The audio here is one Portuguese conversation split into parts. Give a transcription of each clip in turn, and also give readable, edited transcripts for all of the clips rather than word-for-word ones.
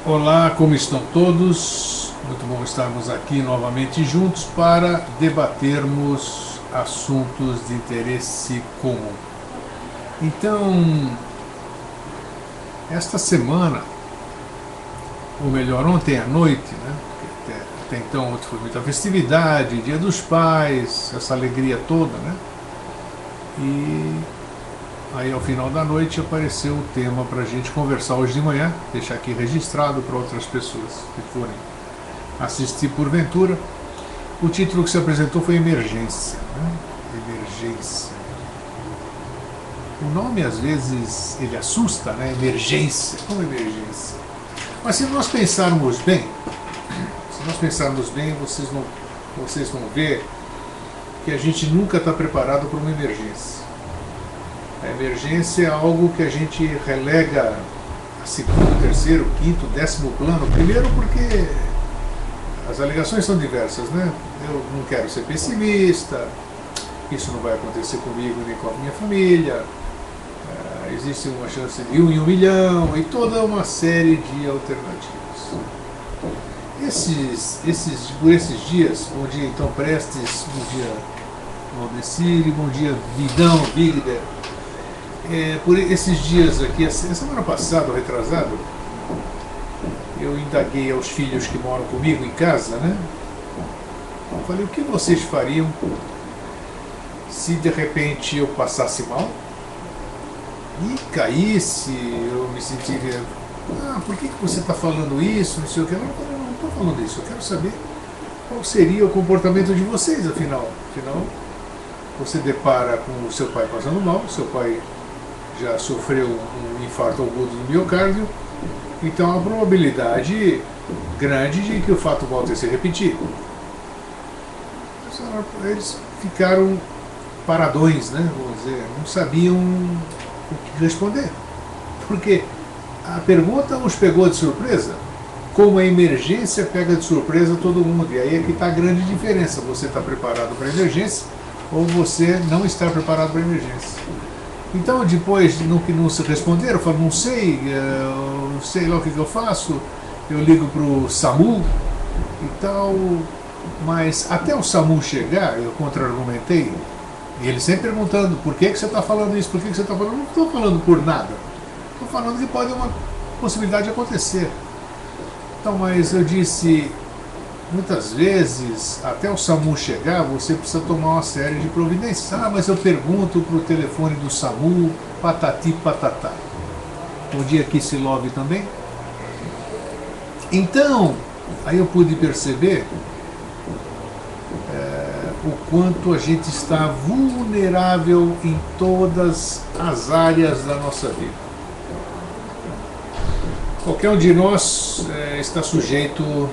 Olá, como estão todos? Muito bom estarmos aqui novamente juntos para debatermos assuntos de interesse comum. Então, esta semana, ou melhor, ontem à noite, né? Até então ontem foi muita festividade, Dia dos Pais, essa alegria toda, né? E aí ao final da noite apareceu o tema para a gente conversar hoje de manhã, deixar aqui registrado para outras pessoas que forem assistir porventura. O título que se apresentou foi Emergência, né? Emergência. O nome às vezes ele assusta, né? Emergência, como emergência. Mas se nós pensarmos bem, vocês vão ver que a gente nunca está preparado para uma emergência. A emergência é algo que a gente relega a segundo, terceiro, quinto, 10º plano. Primeiro porque as alegações são diversas, né? Eu não quero ser pessimista, isso não vai acontecer comigo nem com a minha família, existe uma chance de 1 em 1 milhão e toda uma série de alternativas. Por esses dias, bom dia então Prestes, bom dia Valdecir, bom dia Vidão, Vigder. Por esses dias aqui, a semana passada, ou retrasado, eu indaguei aos filhos que moram comigo em casa, né? Eu falei, o que vocês fariam se de repente eu passasse mal e caísse, eu me sentiria, por que você está falando isso, não sei o que, eu não estou falando isso, eu quero saber qual seria o comportamento de vocês, afinal, você depara com o seu pai passando mal, seu pai já sofreu um infarto agudo do miocárdio, então há uma probabilidade grande de que o fato volte a se repetir. Eles ficaram paradões, né? Vamos dizer, não sabiam o que responder, porque a pergunta os pegou de surpresa, como a emergência pega de surpresa todo mundo, e aí é que está a grande diferença, você está preparado para a emergência ou você não está preparado para a emergência. Então, depois, no que não se responderam, eu falo, não sei lá o que eu faço, eu ligo para o SAMU e tal, mas até o SAMU chegar, eu contra-argumentei, e ele sempre perguntando, por que você está falando isso, por que você está falando? Não estou falando por nada, estou falando que pode uma possibilidade acontecer. Então, mas eu disse, muitas vezes, até o SAMU chegar, você precisa tomar uma série de providências. Mas eu pergunto para o telefone do SAMU, patati patatá. Bom dia, Kissilov também. Então, aí eu pude perceber o quanto a gente está vulnerável em todas as áreas da nossa vida. Qualquer um de nós está sujeito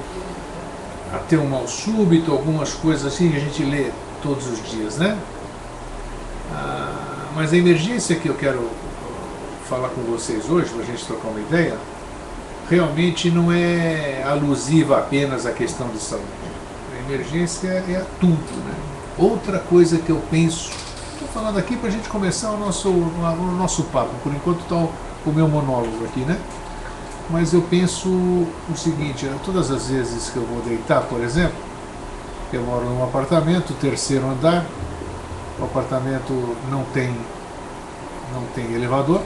a ter um mal súbito, algumas coisas assim que a gente lê todos os dias, né? Mas a emergência que eu quero falar com vocês hoje, para a gente trocar uma ideia, realmente não é alusiva apenas à questão de saúde. A emergência é a tudo, né? Outra coisa que eu penso, estou falando aqui para a gente começar o nosso papo, por enquanto está o meu monólogo aqui, né? Mas eu penso o seguinte, todas as vezes que eu vou deitar, por exemplo, eu moro num apartamento, 3º andar, o apartamento não tem elevador,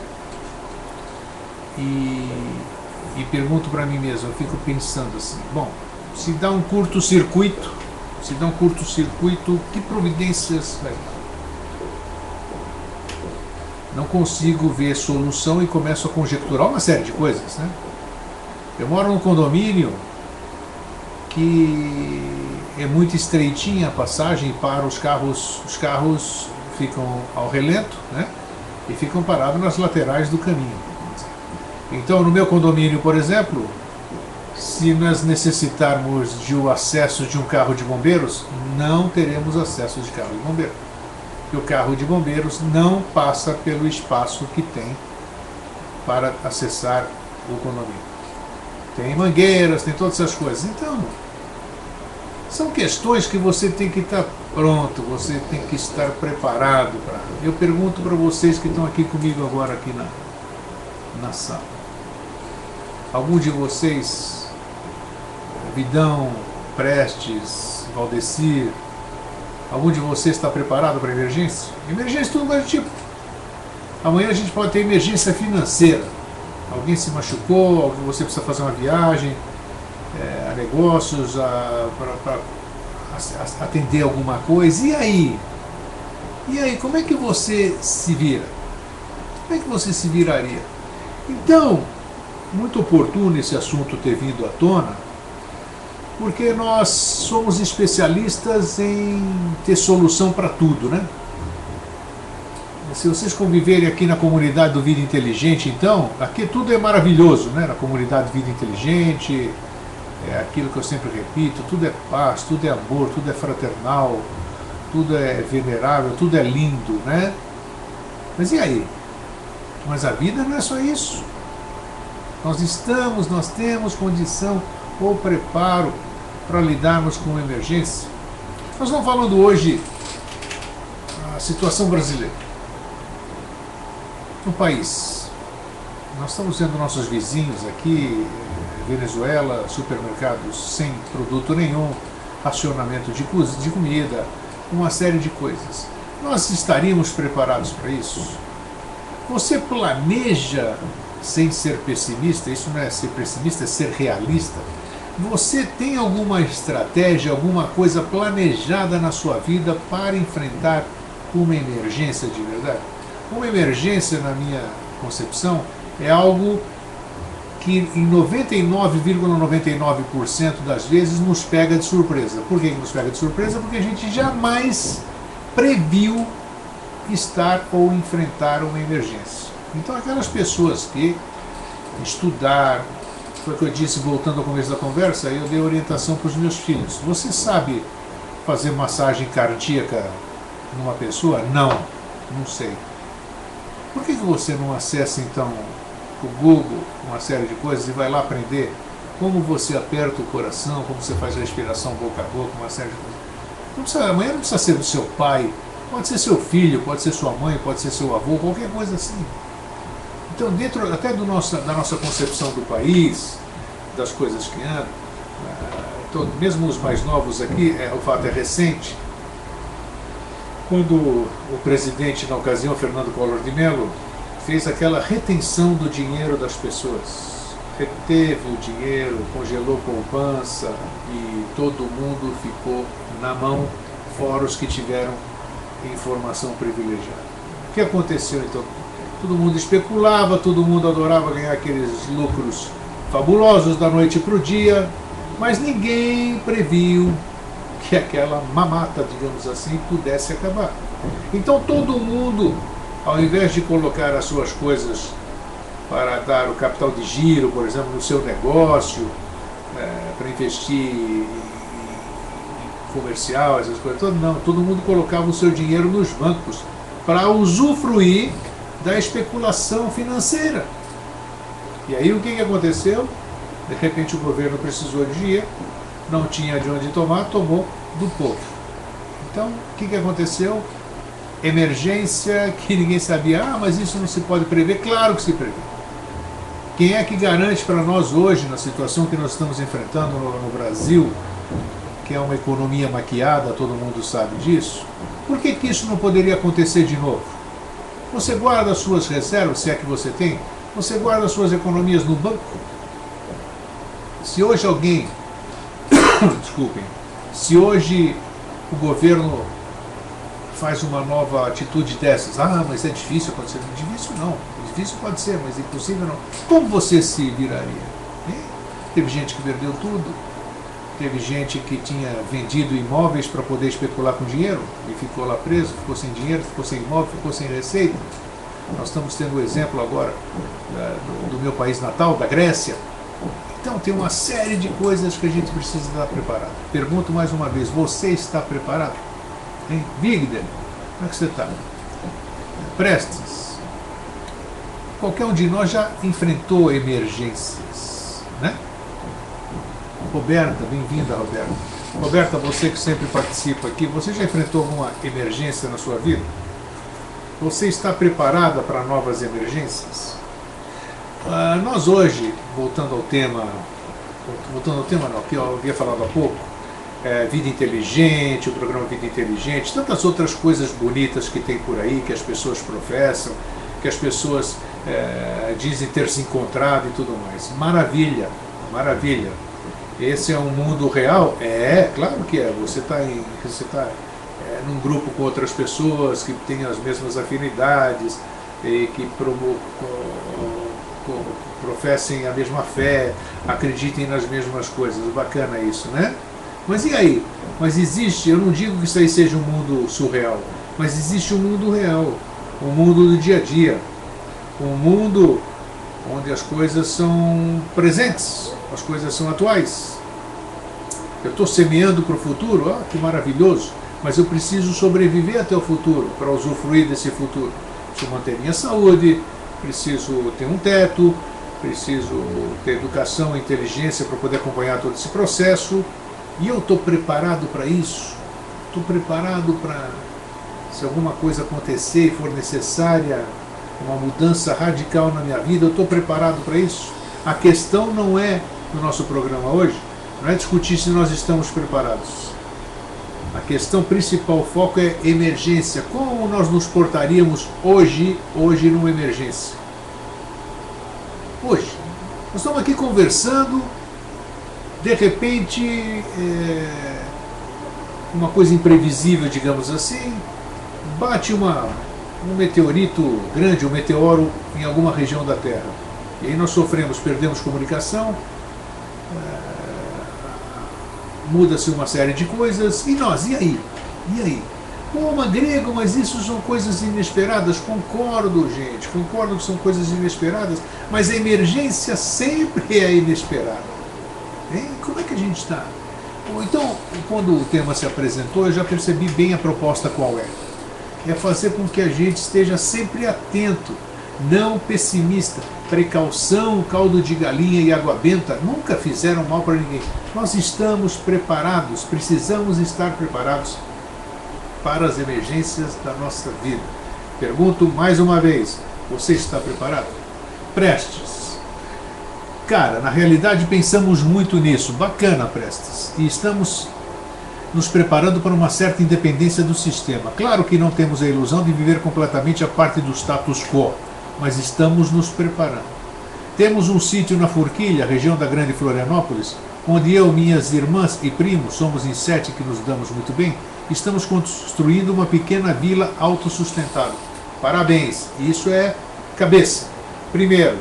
e pergunto para mim mesmo, eu fico pensando assim, bom, se dá um curto-circuito, que providências vai dar? Não consigo ver solução e começo a conjecturar uma série de coisas, né? Eu moro num condomínio que é muito estreitinha a passagem para os carros ficam ao relento, né? E ficam parados nas laterais do caminho. Então, no meu condomínio, por exemplo, se nós necessitarmos de o acesso de um carro de bombeiros, não teremos acesso de carro de bombeiro. Que o carro de bombeiros não passa pelo espaço que tem para acessar o condomínio. Tem mangueiras, tem todas essas coisas. Então, são questões que você tem que estar pronto, você tem que estar preparado para. Eu pergunto para vocês que estão aqui comigo agora, aqui na sala. Algum de vocês, Vidão, Prestes, Valdecir, algum de vocês está preparado para emergência? Emergência tudo mais do tipo. Amanhã a gente pode ter emergência financeira. Alguém se machucou, você precisa fazer uma viagem, a negócios, para atender alguma coisa. E aí? E aí, como é que você se vira? Como é que você se viraria? Então, muito oportuno esse assunto ter vindo à tona, porque nós somos especialistas em ter solução para tudo, né? Se vocês conviverem aqui na comunidade do Vida Inteligente, então, aqui tudo é maravilhoso, né? Na comunidade Vida Inteligente, é aquilo que eu sempre repito, tudo é paz, tudo é amor, tudo é fraternal, tudo é venerável, tudo é lindo, né? Mas e aí? Mas a vida não é só isso. Nós temos condição ou preparo para lidarmos com uma emergência. Nós estamos falando hoje da situação brasileira. No país, nós estamos vendo nossos vizinhos aqui, Venezuela, supermercados sem produto nenhum, racionamento de comida, uma série de coisas. Nós estaríamos preparados para isso? Você planeja, sem ser pessimista, isso não é ser pessimista, é ser realista. Você tem alguma estratégia, alguma coisa planejada na sua vida para enfrentar uma emergência de verdade? Uma emergência, na minha concepção, é algo que em 99,99% das vezes nos pega de surpresa. Por que nos pega de surpresa? Porque a gente jamais previu estar ou enfrentar uma emergência. Então aquelas pessoas que estudar, foi o que eu disse voltando ao começo da conversa, eu dei orientação para os meus filhos. Você sabe fazer massagem cardíaca numa pessoa? Não, não sei. Por que você não acessa então o Google, uma série de coisas, e vai lá aprender como você aperta o coração, como você faz a respiração boca a boca, uma série de coisas. Não precisa, amanhã não precisa ser do seu pai, pode ser seu filho, pode ser sua mãe, pode ser seu avô, qualquer coisa assim. Então, dentro até da nossa concepção do país, das coisas que andam, mesmo os mais novos aqui, o fato é recente, quando o presidente, na ocasião, Fernando Collor de Mello, fez aquela retenção do dinheiro das pessoas. Reteve o dinheiro, congelou poupança e todo mundo ficou na mão, fora os que tiveram informação privilegiada. O que aconteceu então? Todo mundo especulava, todo mundo adorava ganhar aqueles lucros fabulosos da noite para o dia, mas ninguém previu que aquela mamata, digamos assim, pudesse acabar. Então todo mundo, ao invés de colocar as suas coisas para dar o capital de giro, por exemplo, no seu negócio, para investir em comercial, essas coisas todas, não, todo mundo colocava o seu dinheiro nos bancos para usufruir da especulação financeira. E aí o que aconteceu? De repente o governo precisou de dinheiro, não tinha de onde tomar, tomou do povo. Então, o que aconteceu? Emergência que ninguém sabia. Mas isso não se pode prever? Claro que se prevê. Quem é que garante para nós hoje, na situação que nós estamos enfrentando no Brasil, que é uma economia maquiada, todo mundo sabe disso, por que isso não poderia acontecer de novo? Você guarda as suas reservas, se é que você tem, você guarda as suas economias no banco. Se hoje alguém desculpem, se hoje o governo faz uma nova atitude dessas, mas é difícil acontecer. Difícil não, difícil pode ser, mas impossível não. Como você se viraria? Teve gente que perdeu tudo, teve gente que tinha vendido imóveis para poder especular com dinheiro e ficou lá preso, ficou sem dinheiro, ficou sem imóvel, ficou sem receita. Nós estamos tendo o exemplo agora do meu país natal, da Grécia. Então tem uma série de coisas que a gente precisa estar preparado. Pergunto mais uma vez, você está preparado? Hein? Vigder, como é que você está? Prestes. Qualquer um de nós já enfrentou emergências, né? Roberta, bem-vinda, Roberta. Roberta, você que sempre participa aqui, você já enfrentou alguma emergência na sua vida? Você está preparada para novas emergências? Nós hoje, voltando ao tema não, que eu havia falado há pouco, Vida Inteligente, o programa Vida Inteligente, tantas outras coisas bonitas que tem por aí, que as pessoas professam, que as pessoas dizem ter se encontrado e tudo mais. Maravilha, maravilha. Esse é um mundo real? Claro que é. Você está num grupo com outras pessoas que têm as mesmas afinidades e que professem a mesma fé, acreditem nas mesmas coisas. Bacana isso, né? Mas e aí? Mas existe, eu não digo que isso aí seja um mundo surreal, mas existe um mundo real, um mundo do dia a dia, um mundo onde as coisas são presentes, as coisas são atuais. Eu estou semeando para o futuro, que maravilhoso, mas eu preciso sobreviver até o futuro, para usufruir desse futuro. Preciso manter minha saúde, preciso ter um teto, preciso ter educação e inteligência para poder acompanhar todo esse processo. E eu estou preparado para isso? Estou preparado para, se alguma coisa acontecer e for necessária, uma mudança radical na minha vida, eu estou preparado para isso? A questão não é, no nosso programa hoje, não é discutir se nós estamos preparados. A questão principal, o foco é emergência. Como nós nos portaríamos hoje numa emergência? Hoje. Nós estamos aqui conversando, de repente, uma coisa imprevisível, digamos assim, bate um meteorito grande, um meteoro em alguma região da Terra. E aí nós perdemos comunicação, muda-se uma série de coisas, e nós, e aí? E aí? Pô, grego, mas isso são coisas inesperadas. Concordo, gente, concordo que são coisas inesperadas, mas a emergência sempre é inesperada. Hein? Como é que a gente está? Então, quando o tema se apresentou, eu já percebi bem a proposta qual é. É fazer com que a gente esteja sempre atento, não pessimista. Precaução, caldo de galinha e água benta nunca fizeram mal para ninguém. Nós estamos preparados, precisamos estar preparados para as emergências da nossa vida. Pergunto mais uma vez, você está preparado? Prestes. Cara, na realidade pensamos muito nisso. Bacana, Prestes. E estamos nos preparando para uma certa independência do sistema. Claro que não temos a ilusão de viver completamente a parte do status quo, mas estamos nos preparando. Temos um sítio na Forquilha, região da Grande Florianópolis, onde eu, minhas irmãs e primos, somos em 7 que nos damos muito bem, estamos construindo uma pequena vila autossustentável. Parabéns, isso é cabeça. Primeiro,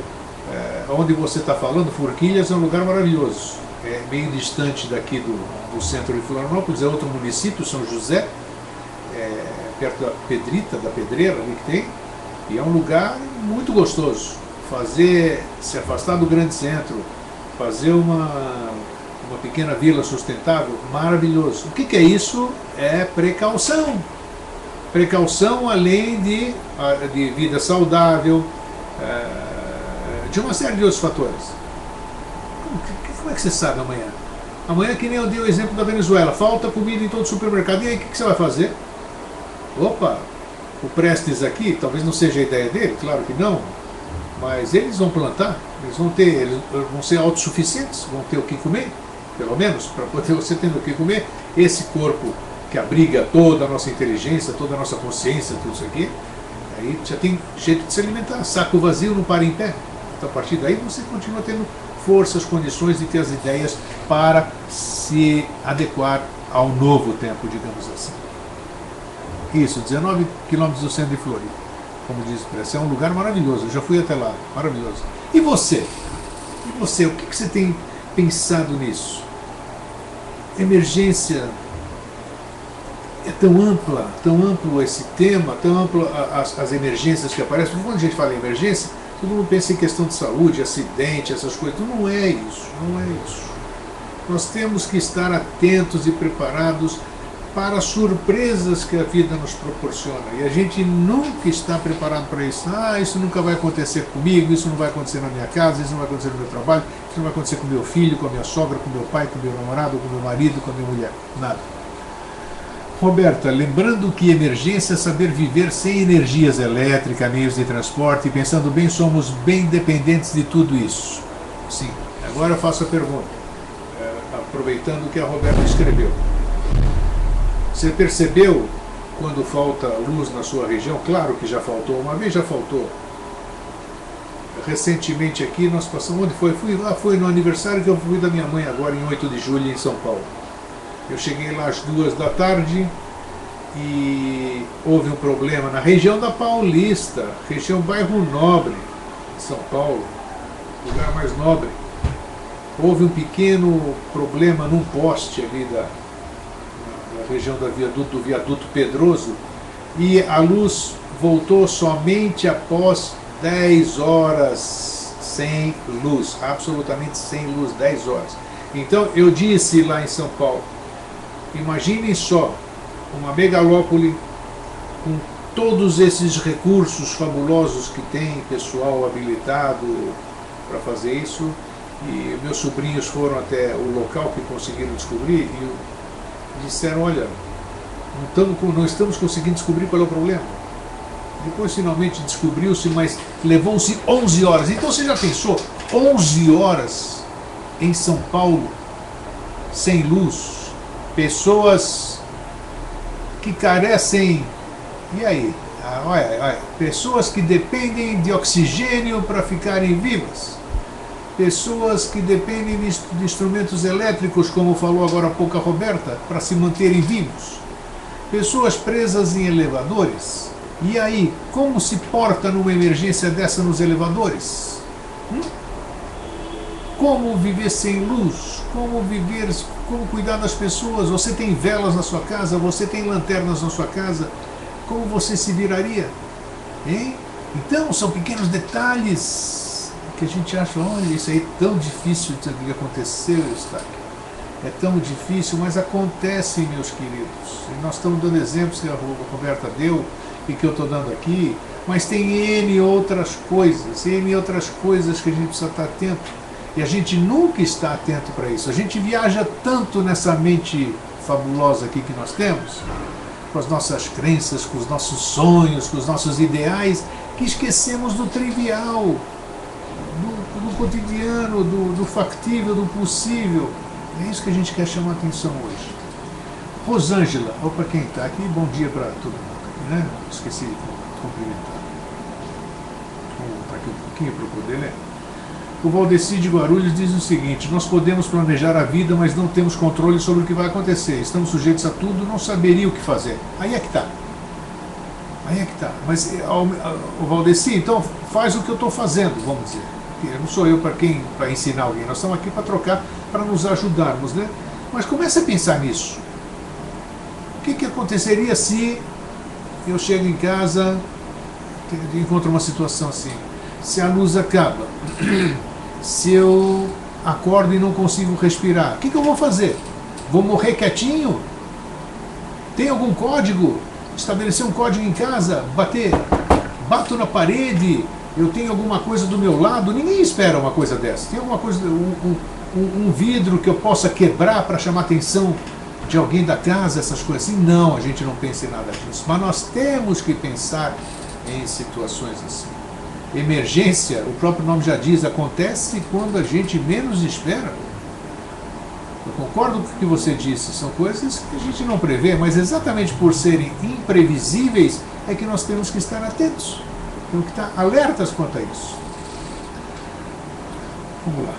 onde você está falando, Forquilhas é um lugar maravilhoso. É meio distante daqui do centro de Florianópolis, é outro município, São José, perto da Pedrita, da Pedreira ali que tem, e é um lugar muito gostoso. Se afastar do grande centro, fazer uma pequena vila sustentável, maravilhoso. O que é isso? É precaução. Precaução além de vida saudável, de uma série de outros fatores. Como é que você sabe amanhã? Amanhã, que nem eu dei o exemplo da Venezuela, falta comida em todo supermercado, e aí o que você vai fazer? Opa, o Prestes aqui, talvez não seja a ideia dele, claro que não, mas eles vão plantar, eles vão ser autossuficientes, vão ter o que comer, pelo menos, para poder você tendo o que comer, esse corpo que abriga toda a nossa inteligência, toda a nossa consciência, tudo isso aqui, aí já tem jeito de se alimentar, saco vazio não para em pé. Então, a partir daí você continua tendo forças, condições de ter as ideias para se adequar ao novo tempo, digamos assim. Isso, 19 quilômetros do centro de Floripa, como diz o Prestes, é um lugar maravilhoso, eu já fui até lá, maravilhoso. E você? E você, o que você tem pensado nisso? Emergência é tão amplo esse tema, tão amplo as emergências que aparecem. Quando a gente fala em emergência, todo mundo pensa em questão de saúde, acidente, essas coisas. Não é isso, não é isso. Nós temos que estar atentos e preparados para as surpresas que a vida nos proporciona. E a gente nunca está preparado para isso. Isso nunca vai acontecer comigo, isso não vai acontecer na minha casa, isso não vai acontecer no meu trabalho, isso não vai acontecer com meu filho, com a minha sogra, com meu pai, com meu namorado, com meu marido, com a minha mulher. Nada. Roberta, lembrando que emergência é saber viver sem energias elétricas, meios de transporte, e pensando bem, somos bem dependentes de tudo isso. Sim. Agora eu faço a pergunta, aproveitando o que a Roberta escreveu. Você percebeu quando falta luz na sua região? Claro que já faltou, uma vez já faltou. Recentemente aqui nós passamos, onde foi? Foi no aniversário que eu fui da minha mãe agora, em 8 de julho, em São Paulo. Eu cheguei lá às 2 da tarde e houve um problema na região da Paulista, região bairro Nobre, São Paulo, lugar mais nobre. Houve um pequeno problema num poste ali na região do viaduto Pedroso, e a luz voltou somente após 10 horas sem luz, absolutamente sem luz, 10 horas. Então eu disse lá em São Paulo, imaginem só, uma megalópole com todos esses recursos fabulosos que tem, pessoal habilitado para fazer isso, e meus sobrinhos foram até o local que conseguiram descobrir e disseram, olha, não estamos conseguindo descobrir qual é o problema. Depois finalmente descobriu-se, mas levou-se 11 horas. Então você já pensou, 11 horas em São Paulo, sem luz, pessoas que carecem, e aí? Olha, pessoas que dependem de oxigênio para ficarem vivas, pessoas que dependem de instrumentos elétricos, como falou agora há pouco a Roberta, para se manterem vivos, pessoas presas em elevadores. E aí, como se porta numa emergência dessa nos elevadores? Como viver sem luz? Como cuidar das pessoas? Você tem velas na sua casa? Você tem lanternas na sua casa? Como você se viraria? Hein? Então, são pequenos detalhes que a gente acha, olha, isso aí é tão difícil de acontecer, Eustáquio. É tão difícil, mas acontece, meus queridos. E nós estamos dando exemplos que a Roberta deu e que eu estou dando aqui, mas tem N outras coisas que a gente precisa estar atento. E a gente nunca está atento para isso. A gente viaja tanto nessa mente fabulosa aqui que nós temos, com as nossas crenças, com os nossos sonhos, com os nossos ideais, que esquecemos do trivial, do cotidiano, do factível, do possível. É isso que a gente quer chamar a atenção hoje. Rosângela, opa, quem está aqui, bom dia para todo mundo. Né? Esqueci de cumprimentar. Vou voltar aqui um pouquinho para eu poder ler. O Valdeci de Guarulhos diz o seguinte: nós podemos planejar a vida, mas não temos controle sobre o que vai acontecer. Estamos sujeitos a tudo, não saberia o que fazer. Aí é que está. Mas o Valdeci, então faz o que eu estou fazendo, vamos dizer. Não sou eu para ensinar alguém, nós estamos aqui para trocar, para nos ajudarmos, né? Mas comece a pensar nisso. O que aconteceria se eu chego em casa e encontro uma situação assim? Se a luz acaba, se eu acordo e não consigo respirar, o que eu vou fazer? Vou morrer quietinho? Tem algum código? Estabelecer um código em casa? Bato na parede? Eu tenho alguma coisa do meu lado? Ninguém espera uma coisa dessa. Tem alguma coisa, um vidro que eu possa quebrar para chamar a atenção de alguém da casa, essas coisas assim? Não, a gente não pensa em nada disso. Mas nós temos que pensar em situações assim. Emergência, o próprio nome já diz, acontece quando a gente menos espera. Eu concordo com o que você disse, são coisas que a gente não prevê, mas exatamente por serem imprevisíveis é que nós temos que estar atentos, temos que estar alertas quanto a isso. Vamos lá.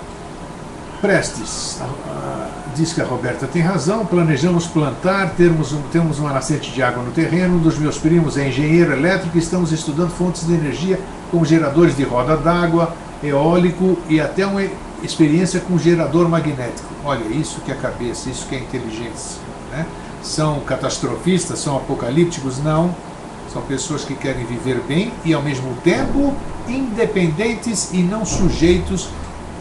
Prestes, diz que a Roberta tem razão, planejamos plantar, temos uma nascente de água no terreno, um dos meus primos é engenheiro elétrico e estamos estudando fontes de energia como geradores de roda d'água, eólico e até uma experiência com gerador magnético. Olha, isso que é cabeça, isso que é inteligência. Né? São catastrofistas, são apocalípticos? Não. São pessoas que querem viver bem e ao mesmo tempo independentes e não sujeitos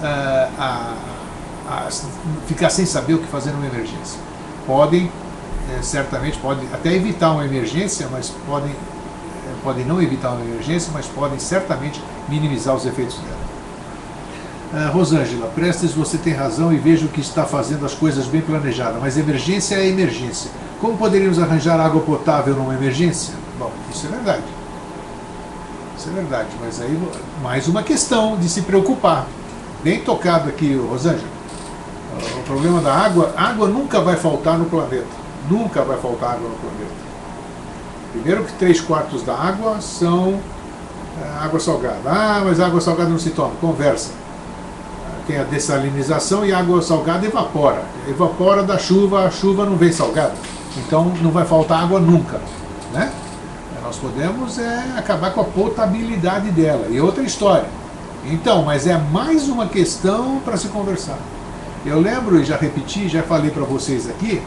a ficar sem saber o que fazer numa emergência. Certamente podem até evitar uma emergência, mas podem não evitar uma emergência, mas podem certamente minimizar os efeitos dela. Rosângela, Prestes, você tem razão e vejo que está fazendo as coisas bem planejadas, mas emergência é emergência. Como poderíamos arranjar água potável numa emergência? Bom, isso é verdade. Isso é verdade, mas aí mais uma questão de se preocupar. Bem tocado aqui, Rosângela. O problema da água nunca vai faltar no planeta. Nunca vai faltar água no planeta. Primeiro que 3/4 da água são água salgada. Ah, mas água salgada não se toma. Conversa. Tem a dessalinização e a água salgada evapora. Evapora da chuva, a chuva não vem salgada. Então não vai faltar água nunca, né? Nós podemos acabar com a potabilidade dela. E outra história. Então, mas é mais uma questão para se conversar. Eu lembro, e já repeti, já falei para vocês aqui,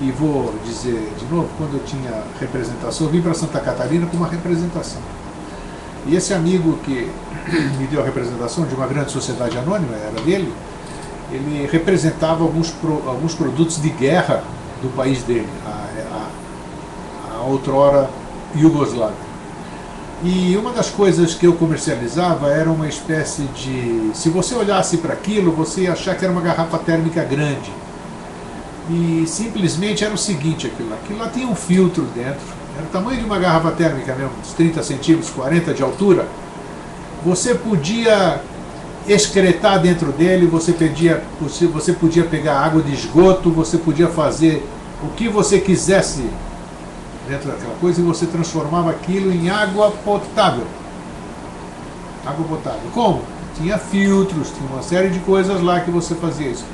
e vou dizer de novo, quando eu tinha representação, eu vim para Santa Catarina com uma representação. E esse amigo que me deu a representação de uma grande sociedade anônima, era dele, ele representava alguns produtos de guerra do país dele, a outrora Iugoslávia. E uma das coisas que eu comercializava era uma espécie de... Se você olhasse para aquilo, você ia achar que era uma garrafa térmica grande. E simplesmente era o seguinte, aquilo lá tinha um filtro dentro. Era o tamanho de uma garrafa térmica mesmo, uns 30 centímetros, 40 de altura. Você podia excretar dentro dele, você podia pegar água de esgoto, você podia fazer o que você quisesse dentro daquela coisa e você transformava aquilo em água potável. Água potável. Como? Tinha filtros, tinha uma série de coisas lá que você fazia isso.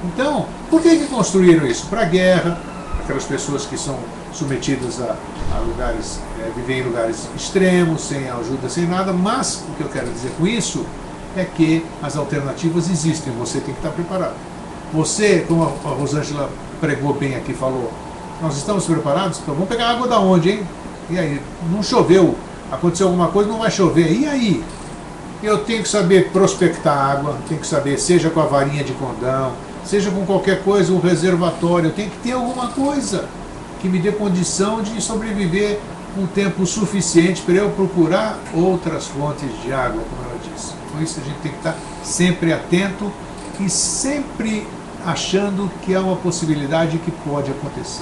Então, por que construíram isso? Para a guerra, aquelas pessoas que são submetidas a lugares, viver em lugares extremos, sem ajuda, sem nada, mas o que eu quero dizer com isso é que as alternativas existem, você tem que estar preparado. Você, como a Rosângela pregou bem aqui, falou, nós estamos preparados? Então vamos pegar água da onde, hein? E aí? Não choveu, aconteceu alguma coisa, não vai chover. E aí? Eu tenho que saber prospectar água, tenho que saber, seja com a varinha de condão, seja com qualquer coisa, um reservatório, eu tenho que ter alguma coisa que me dê condição de sobreviver um tempo suficiente para eu procurar outras fontes de água, como ela disse. Por isso a gente tem que estar sempre atento e sempre achando que é uma possibilidade que pode acontecer.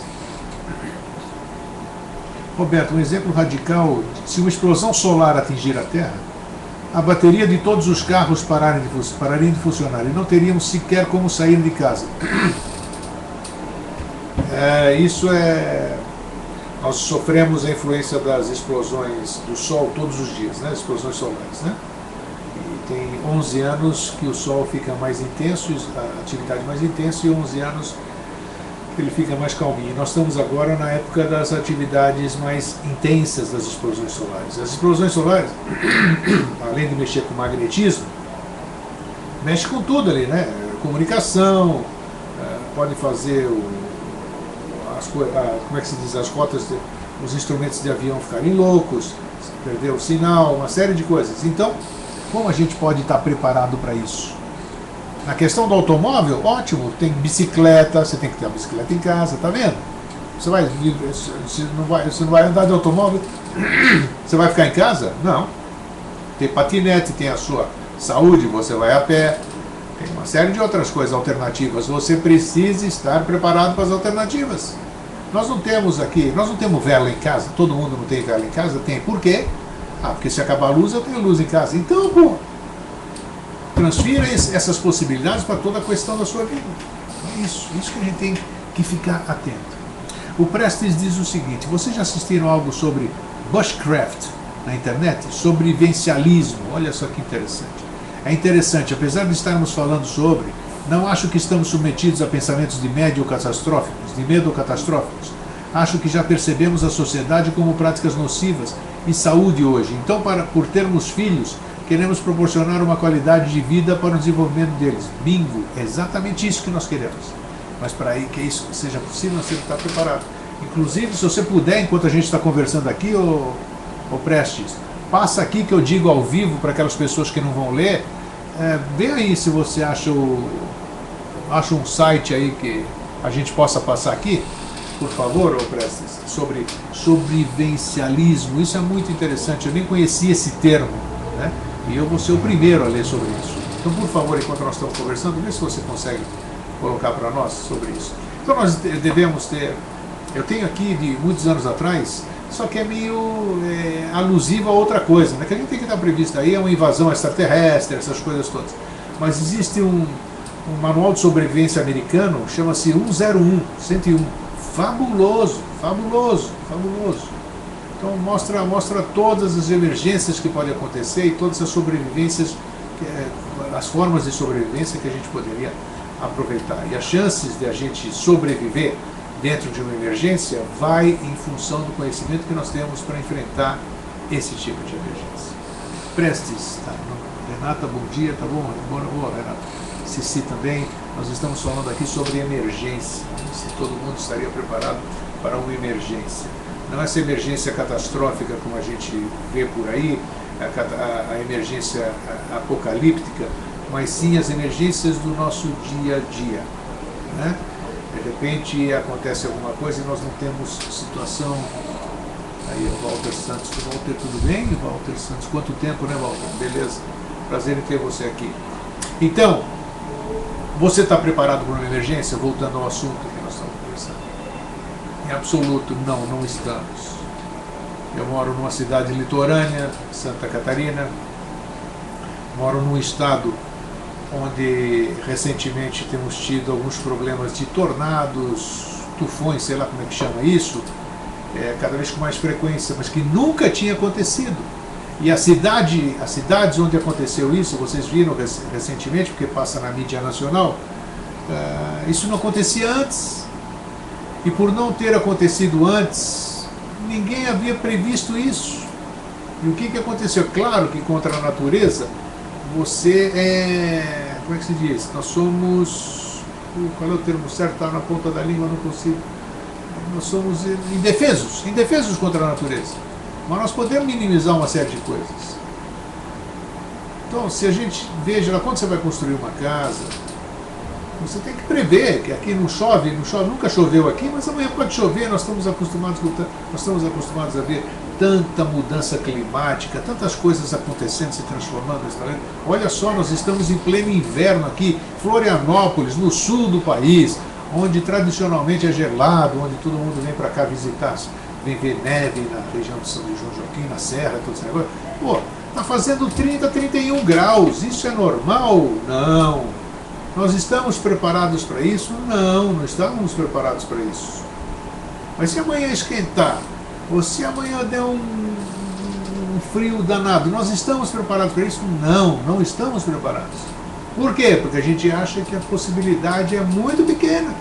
Roberto, um exemplo radical, se uma explosão solar atingir a Terra, a bateria de todos os carros parariam de funcionar e não teríamos sequer como sair de casa. Nós sofremos a influência das explosões do Sol todos os dias, né? Explosões solares, né? E tem 11 anos que o Sol fica mais intenso, a atividade mais intensa, e 11 anos ele fica mais calminho. Nós estamos agora na época das atividades mais intensas das explosões solares. As explosões solares, além de mexer com o magnetismo, mexe com tudo ali, né? Comunicação, pode fazer como é que se diz, as rotas, os instrumentos de avião ficarem loucos, perder o sinal, uma série de coisas. Então, como a gente pode estar preparado para isso? Na questão do automóvel, ótimo, tem bicicleta, você tem que ter a bicicleta em casa, tá vendo? Você não vai andar de automóvel, você vai ficar em casa? Não. Tem patinete, tem a sua saúde, você vai a pé, tem uma série de outras coisas alternativas. Você precisa estar preparado para as alternativas. Nós não temos vela em casa, todo mundo não tem vela em casa, tem. Por quê? Porque se acabar a luz, eu tenho luz em casa. Então, pô, transfira essas possibilidades para toda a questão da sua vida. Isso que a gente tem que ficar atento. O Prestes diz o seguinte: vocês já assistiram algo sobre bushcraft na internet? Sobrevivencialismo. Olha só que interessante. É interessante, apesar de estarmos falando sobre, não acho que estamos submetidos a pensamentos de medo ou catastróficos. Acho que já percebemos a sociedade como práticas nocivas e saúde hoje. Então, por termos filhos, queremos proporcionar uma qualidade de vida para o desenvolvimento deles. Bingo, é exatamente isso que nós queremos. Mas para que isso seja possível, você tem que estar preparado. Inclusive, se você puder, enquanto a gente está conversando aqui, ô Prestes, passa aqui que eu digo ao vivo para aquelas pessoas que não vão ler. Vê aí se você acha um site aí que a gente possa passar aqui, por favor, ô Prestes, sobre sobrevivencialismo. Isso é muito interessante, eu nem conhecia esse termo, né? E eu vou ser o primeiro a ler sobre isso. Então, por favor, enquanto nós estamos conversando, vê se você consegue colocar para nós sobre isso. Então, nós devemos ter Eu tenho aqui de muitos anos atrás, só que é meio alusivo a outra coisa, né? Que a gente tem que estar previsto aí, é uma invasão extraterrestre, essas coisas todas. Mas existe um manual de sobrevivência americano, chama-se 101. Fabuloso, fabuloso, fabuloso. Então mostra todas as emergências que podem acontecer e todas as sobrevivências, as formas de sobrevivência que a gente poderia aproveitar. E as chances de a gente sobreviver dentro de uma emergência vai em função do conhecimento que nós temos para enfrentar esse tipo de emergência. Prestes, tá? Renata, bom dia, tá bom? Boa, Renata. Cici também. Nós estamos falando aqui sobre emergência, se todo mundo estaria preparado para uma emergência. Não essa emergência catastrófica como a gente vê por aí, a emergência apocalíptica, mas sim as emergências do nosso dia a dia, né? De repente acontece alguma coisa e nós não temos situação. Aí o Walter Santos. Walter, tudo bem? Walter Santos, quanto tempo, né, Walter? Beleza, prazer em ter você aqui. Então, você está preparado para uma emergência? Voltando ao assunto que nós estamos conversando. Em absoluto, não estamos. Eu moro numa cidade litorânea, Santa Catarina, moro num estado onde recentemente temos tido alguns problemas de tornados, tufões, sei lá como é que chama isso, cada vez com mais frequência, mas que nunca tinha acontecido. E as cidades onde aconteceu isso, vocês viram recentemente, porque passa na mídia nacional, isso não acontecia antes. E por não ter acontecido antes, ninguém havia previsto isso. E o que aconteceu? Claro que contra a natureza, você como é que se diz? Nós somos... Qual é o termo certo? Está na ponta da língua, não consigo. Nós somos indefesos contra a natureza. Mas nós podemos minimizar uma série de coisas. Então, se a gente veja lá, quando você vai construir uma casa, você tem que prever que aqui não chove, nunca choveu aqui, mas amanhã pode chover, nós estamos acostumados a ver tanta mudança climática, tantas coisas acontecendo, se transformando. Olha só, nós estamos em pleno inverno aqui, Florianópolis, no sul do país, onde tradicionalmente é gelado, onde todo mundo vem para cá visitar, vem ver neve na região de São Joaquim, na Serra, todo esse negócio. Pô, está fazendo 30, 31 graus, isso é normal? Não. Nós estamos preparados para isso? Não estamos preparados para isso. Mas se amanhã esquentar, ou se amanhã der um frio danado, nós estamos preparados para isso? Não estamos preparados. Por quê? Porque a gente acha que a possibilidade é muito pequena.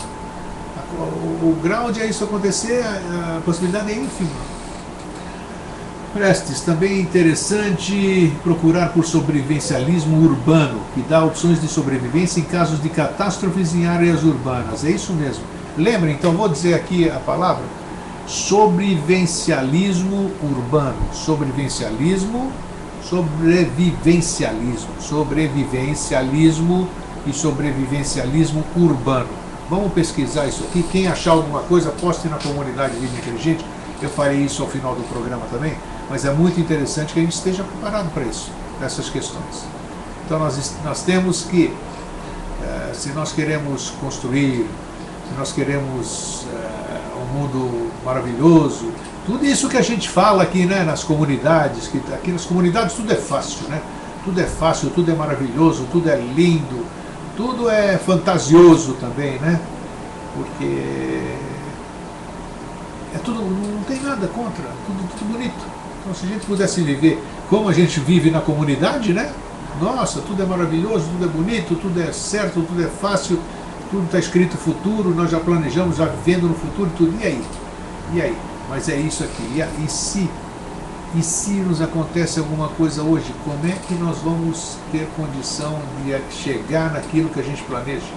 O grau de isso acontecer, a possibilidade é ínfima. Prestes, também é interessante procurar por sobrevivencialismo urbano, que dá opções de sobrevivência em casos de catástrofes em áreas urbanas. É isso mesmo. Lembre, então, vou dizer aqui a palavra: sobrevivencialismo urbano. Sobrevivencialismo e sobrevivencialismo urbano. Vamos pesquisar isso aqui. Quem achar alguma coisa, poste na comunidade Vida Inteligente. Eu farei isso ao final do programa também. Mas é muito interessante que a gente esteja preparado para isso, para essas questões. Então nós temos que, se nós queremos construir, se nós queremos um mundo maravilhoso, tudo isso que a gente fala aqui, né, nas comunidades, que aqui nas comunidades tudo é fácil, né? Tudo é fácil, tudo é maravilhoso, tudo é lindo, tudo é fantasioso também, né? Porque não tem nada contra, tudo bonito. Então, se a gente pudesse viver como a gente vive na comunidade, né? Nossa, tudo é maravilhoso, tudo é bonito, tudo é certo, tudo é fácil, tudo está escrito futuro, nós já planejamos, já vivendo no futuro, tudo. E aí? Mas é isso aqui. E se nos acontece alguma coisa hoje, como é que nós vamos ter condição de chegar naquilo que a gente planeja?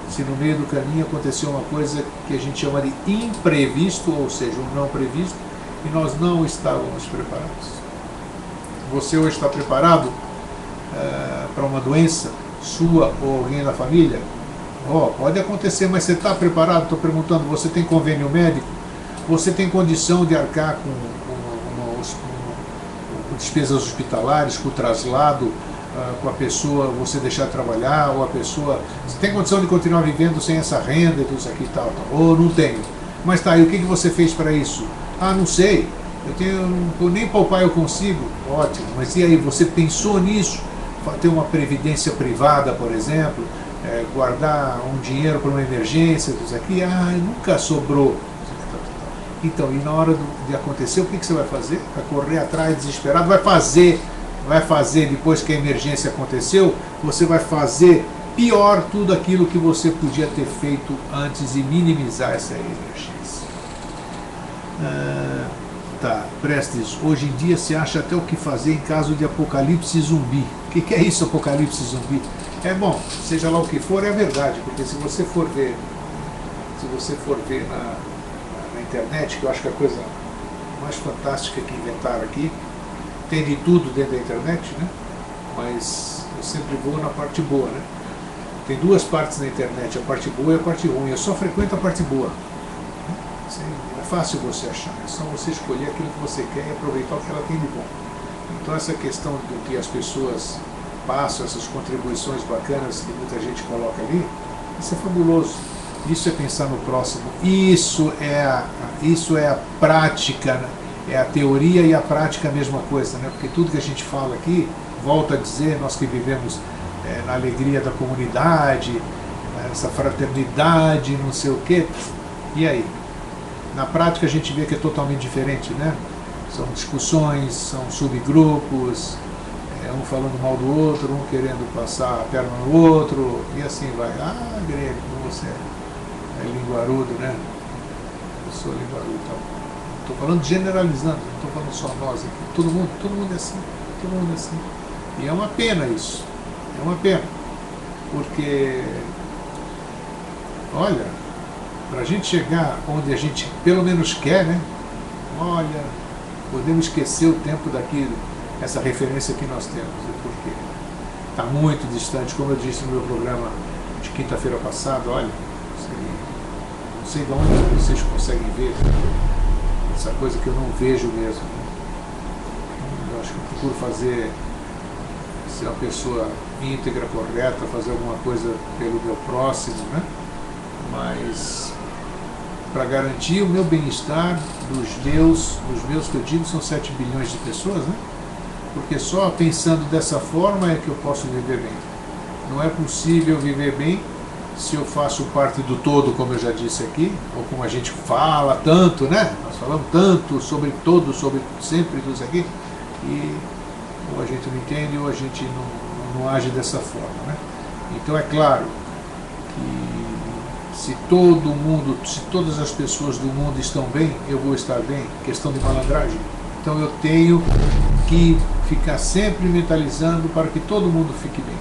Se no meio do caminho aconteceu uma coisa que a gente chama de imprevisto, ou seja, um não previsto, e nós não estávamos preparados. Você hoje está preparado para uma doença sua ou alguém da família? Pode acontecer, mas você está preparado? Estou perguntando, você tem convênio médico? Você tem condição de arcar com despesas hospitalares, com o traslado, com a pessoa, você deixar de trabalhar, ou a pessoa... Você tem condição de continuar vivendo sem essa renda e tudo isso aqui e tal? Ou não tenho? Mas tá, e o que você fez para isso? Ah, não sei, nem poupar eu consigo. Ótimo, mas e aí, você pensou nisso? Ter uma previdência privada, por exemplo, guardar um dinheiro para uma emergência, isso aqui, nunca sobrou. Então, e na hora de acontecer, o que você vai fazer? Vai correr atrás desesperado? Vai fazer depois que a emergência aconteceu, você vai fazer pior tudo aquilo que você podia ter feito antes e minimizar essa emergência. Tá, Prestes, hoje em dia se acha até o que fazer em caso de apocalipse zumbi. O que é isso, apocalipse zumbi? É bom, seja lá o que for, é a verdade, porque se você for ver na internet, que eu acho que é a coisa mais fantástica que inventaram aqui, tem de tudo dentro da internet, né? Mas eu sempre vou na parte boa, né? Tem duas partes na internet, a parte boa e a parte ruim. Eu só frequento a parte boa. É fácil você achar, é só você escolher aquilo que você quer e aproveitar o que ela tem de bom. Então essa questão do que as pessoas passam, essas contribuições bacanas que muita gente coloca ali, isso é fabuloso. Isso é pensar no próximo. Isso é a prática, né? É a teoria e a prática a mesma coisa, né? Porque tudo que a gente fala aqui, volto a dizer, nós que vivemos na alegria da comunidade, essa fraternidade, não sei o quê, e aí? Na prática a gente vê que é totalmente diferente, né? São discussões, são subgrupos, um falando mal do outro, um querendo passar a perna no outro, e assim vai. Grego, você é linguarudo, né? Eu sou linguarudo, então. Estou falando generalizando, não estou falando só nós aqui. Todo mundo é assim, todo mundo é assim. E é uma pena isso, é uma pena, porque, olha, para a gente chegar onde a gente pelo menos quer, né? Olha, podemos esquecer o tempo daquilo, essa referência que nós temos, porque está muito distante, como eu disse no meu programa de quinta-feira passada. Olha, não sei de onde vocês conseguem ver essa coisa que eu não vejo mesmo, né? Eu acho que eu procuro ser uma pessoa íntegra, correta, fazer alguma coisa pelo meu próximo, né? Mas para garantir o meu bem-estar dos meus que eu digo são 7 bilhões de pessoas, né? Porque só pensando dessa forma é que eu posso viver bem. Não é possível viver bem se eu faço parte do todo, como eu já disse aqui, ou como a gente fala tanto, né? Nós falamos tanto sobre todo, sobre sempre tudo isso aqui, e ou a gente não entende ou a gente não age dessa forma, né? Então é claro que se todas as pessoas do mundo estão bem, eu vou estar bem. Questão de malandragem. Então eu tenho que ficar sempre mentalizando para que todo mundo fique bem,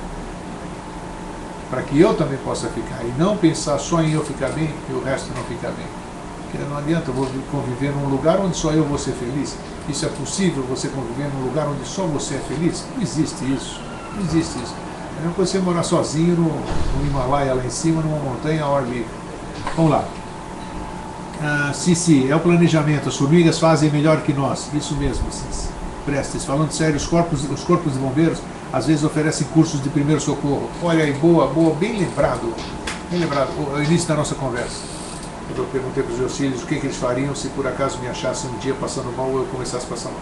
para que eu também possa ficar, e não pensar só em eu ficar bem e o resto não ficar bem. Porque não adianta, eu vou conviver num lugar onde só eu vou ser feliz. Isso é possível, você conviver num lugar onde só você é feliz? Não existe isso, não existe isso. É mesmo você morar sozinho no Himalaia, lá em cima, numa montanha ao ar livre. Vamos lá. Cici, é o planejamento, as formigas fazem melhor que nós. Isso mesmo, Cici. Prestes, falando sério, os corpos de bombeiros às vezes oferecem cursos de primeiro socorro. Olha aí, boa, bem lembrado, o início da nossa conversa. Eu perguntei para os meus filhos o que eles fariam se por acaso me achassem um dia passando mal ou eu começasse a passar mal.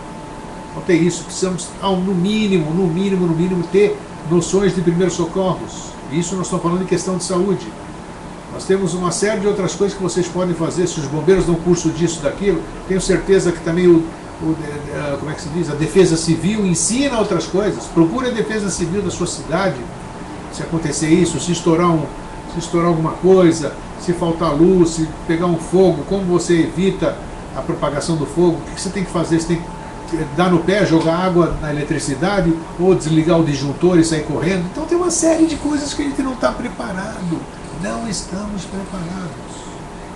Então tem isso, precisamos, no mínimo, ter noções de primeiros socorros. Isso nós estamos falando em questão de saúde. Nós temos uma série de outras coisas que vocês podem fazer. Se os bombeiros dão curso disso, daquilo, tenho certeza que também como é que se diz? A defesa civil ensina outras coisas. Procure a defesa civil da sua cidade. Se acontecer isso, se estourar alguma coisa, se faltar luz, se pegar um fogo, como você evita a propagação do fogo, o que você tem que fazer? Você tem que dar no pé, jogar água na eletricidade, ou desligar o disjuntor e sair correndo. Então tem uma série de coisas que a gente não está preparado. Não estamos preparados.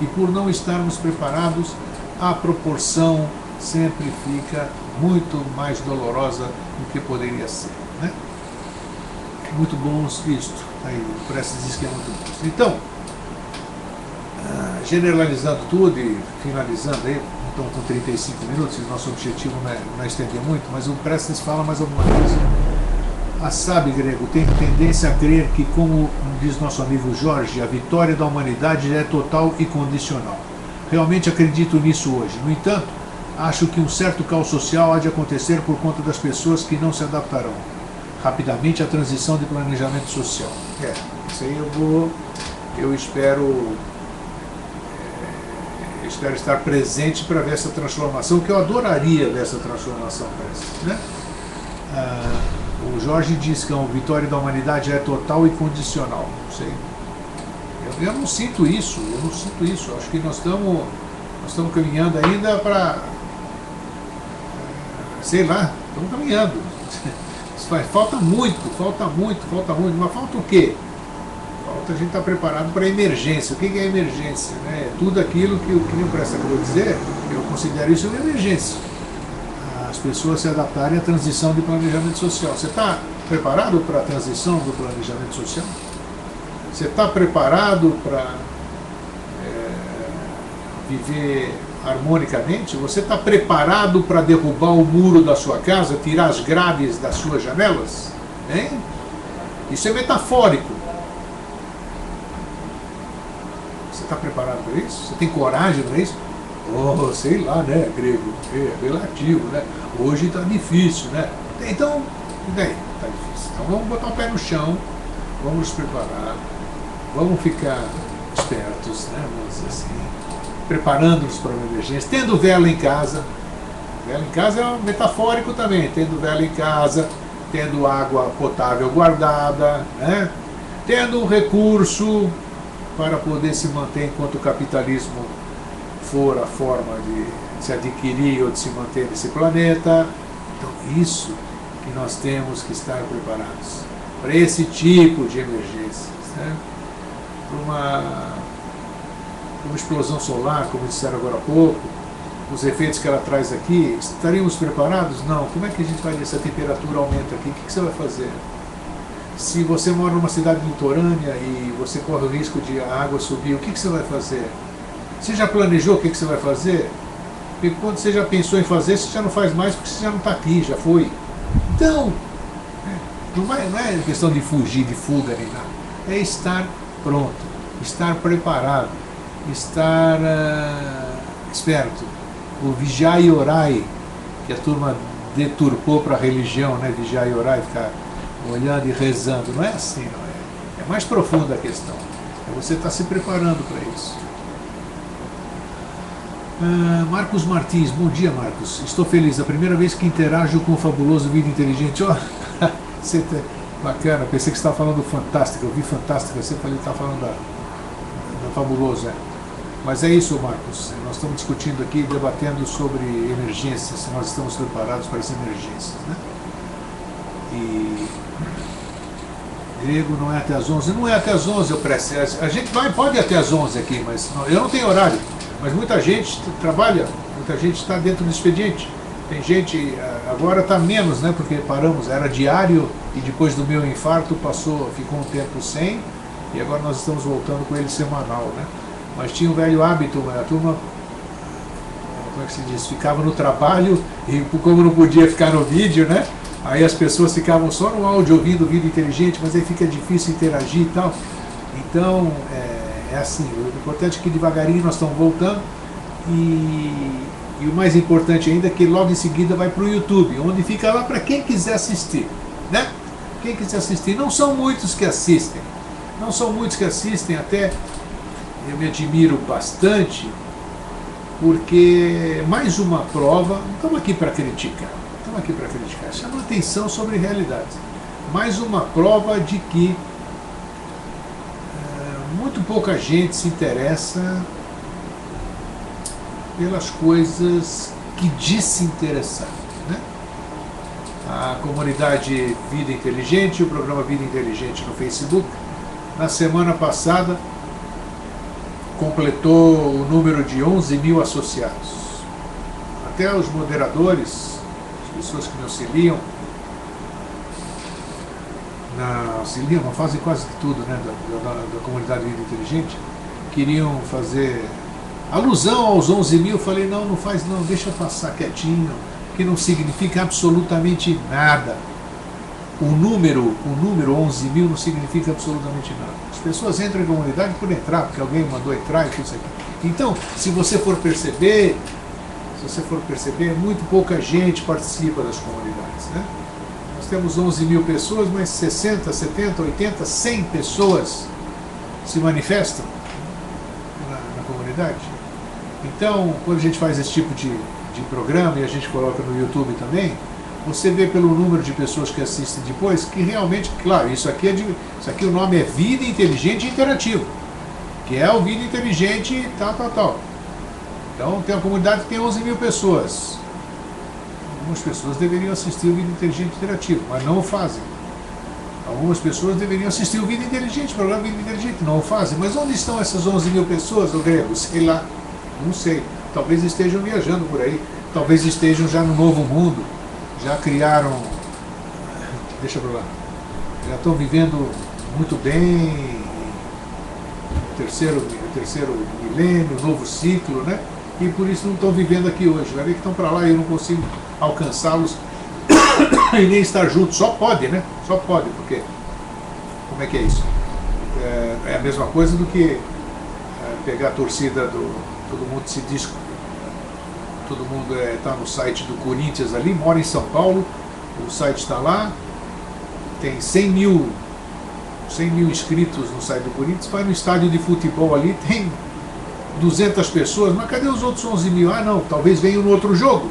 E por não estarmos preparados, a proporção sempre fica muito mais dolorosa do que poderia ser, né? Muito bons isto. Aí o Prestes diz que é muito bom. Então, generalizando tudo e finalizando aí, então com 35 minutos, e nosso objetivo não é estender muito, mas o Prestes fala mais alguma coisa. A sábio grego tem tendência a crer que, como diz nosso amigo Jorge, a vitória da humanidade é total e condicional. realmente acredito nisso hoje. No entanto, acho que um certo caos social há de acontecer por conta das pessoas que não se adaptarão rapidamente à transição de planejamento social. Isso aí eu espero estar presente para ver essa transformação, que eu adoraria ver essa transformação, né? O Jorge diz que a vitória da humanidade é total e condicional. Não sei. Eu não sinto isso, Acho que nós estamos caminhando ainda para, sei lá, estamos caminhando. Falta muito, mas falta o quê? Falta a gente estar preparado para a emergência. O que é emergência? Né? É tudo aquilo que o Clínio Presta acabou de dizer, eu considero isso uma emergência. As pessoas se adaptarem à transição de planejamento social. Você está preparado para a transição do planejamento social? Você está preparado para viver harmonicamente? Você está preparado para derrubar o muro da sua casa, tirar as grades das suas janelas? Hein? Isso é metafórico. Você está preparado para isso? Você tem coragem para isso? Oh, sei lá, né, grego? É relativo, né? Hoje está difícil, né? Então, e daí? Está difícil. Então vamos botar o pé no chão, vamos nos preparar, vamos ficar espertos, né? Vamos dizer assim, preparando-nos para uma emergência, tendo vela em casa. Vela em casa é metafórico também, tendo vela em casa, tendo água potável guardada, né? Tendo um recurso para poder se manter enquanto o capitalismo for a forma de se adquirir ou de se manter nesse planeta. Então, isso que nós temos que estar preparados para esse tipo de emergências, né? Para uma explosão solar, como disseram agora há pouco, os efeitos que ela traz aqui, estaríamos preparados? Não. Como é que a gente vai, se a temperatura aumenta aqui? O que você vai fazer? Se você mora numa cidade litorânea e você corre o risco de a água subir, o que você vai fazer? Você já planejou o que você vai fazer? Porque quando você já pensou em fazer, você já não faz mais porque você já não está aqui, já foi. Então, não é questão de fugir, de fuga nem nada. É estar pronto, estar preparado, estar esperto. O vigiai e orai, que a turma deturpou para a religião, né? Vigiai e orai, ficar olhando e rezando. Não é assim, não é? É mais profunda a questão. É você estar se preparando para isso. Marcos Martins, bom dia, Marcos. Estou feliz, a primeira vez que interajo com o fabuloso Vida Inteligente. Você tá bacana, pensei que você estava falando do Fantástica, eu vi Fantástica, você falei que estava falando da Fabuloso, Mas é isso, Marcos, nós estamos discutindo aqui, debatendo sobre emergências, se nós estamos preparados para as emergências, né? E grego não é até as 11, não é até as 11, eu presto. A gente pode ir até as 11 aqui, mas eu não tenho horário. Mas muita gente trabalha, muita gente está dentro do expediente. Tem gente, agora está menos, né? Porque paramos, era diário e depois do meu infarto ficou um tempo sem, e agora nós estamos voltando com ele semanal, né? Mas tinha um velho hábito, a turma, como é que se diz, ficava no trabalho e como não podia ficar no vídeo, né? Aí as pessoas ficavam só no áudio ouvindo o Vida Inteligente, mas aí fica difícil interagir e tal. Então, é assim, o importante é que devagarinho nós estamos voltando e o mais importante ainda é que logo em seguida vai para o YouTube, onde fica lá para quem quiser assistir, né? Quem quiser assistir, não são muitos que assistem, até eu me admiro bastante, porque mais uma prova, não estamos aqui para criticar, chama atenção sobre realidades, mais uma prova de que muito pouca gente se interessa pelas coisas que diz se interessar, né? A comunidade Vida Inteligente, o programa Vida Inteligente no Facebook, na semana passada completou o número de 11 mil associados. Até os moderadores, as pessoas que me auxiliam, fazem quase que tudo, né, da comunidade Vida Inteligente, queriam fazer alusão aos 11 mil. Falei, não faz não, deixa passar quietinho, que não significa absolutamente nada. O número 11 mil não significa absolutamente nada. As pessoas entram em comunidade por entrar, porque alguém mandou entrar e tudo isso aqui. Então, se você for perceber, muito pouca gente participa das comunidades, né? Nós temos 11 mil pessoas, mas 60, 70, 80, 100 pessoas se manifestam na comunidade. Então, quando a gente faz esse tipo de programa e a gente coloca no YouTube também, você vê pelo número de pessoas que assistem depois que realmente, claro, isso aqui o nome é Vida Inteligente e Interativa, que é o Vida Inteligente e tal. Então tem uma comunidade que tem 11 mil pessoas. Algumas pessoas deveriam assistir o Vida Inteligente e Interativo, mas não o fazem. Algumas pessoas deveriam assistir o Vida Inteligente, o programa Vida Inteligente, não o fazem. Mas onde estão essas 11 mil pessoas, ô Grego? Sei lá, não sei. Talvez estejam viajando por aí, talvez estejam já no novo mundo, já criaram, deixa pra lá, já estão vivendo muito bem, o terceiro milênio, novo ciclo, né? E por isso não estão vivendo aqui hoje. Vai ver que estão para lá e eu não consigo alcançá-los e nem estar juntos. Só pode, né? Só pode, porque como é que é isso? É a mesma coisa do que pegar a torcida do... Todo mundo se diz... Todo mundo está no site do Corinthians ali, mora em São Paulo, o site está lá, tem 100 mil inscritos no site do Corinthians, vai no estádio de futebol ali, tem 200 pessoas, mas cadê os outros 11 mil? Ah não, talvez venham no outro jogo.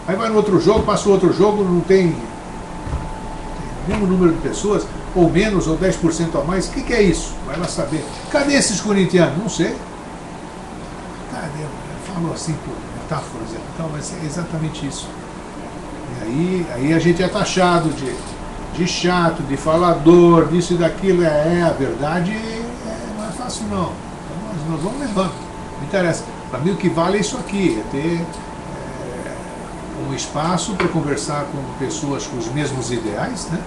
Aí vai no outro jogo, passa o outro jogo, não tem o mesmo número de pessoas, ou menos, ou 10% a mais. O que é isso? Vai lá saber. Cadê esses corintianos? Não sei. Cadê? Falou assim por metáforas, então, mas é exatamente isso. E aí a gente é taxado de chato, de falador, disso e daquilo. A verdade não é fácil não. Então, nós vamos levando. Não interessa. Para mim o que vale é isso aqui, é ter um espaço para conversar com pessoas com os mesmos ideais, né?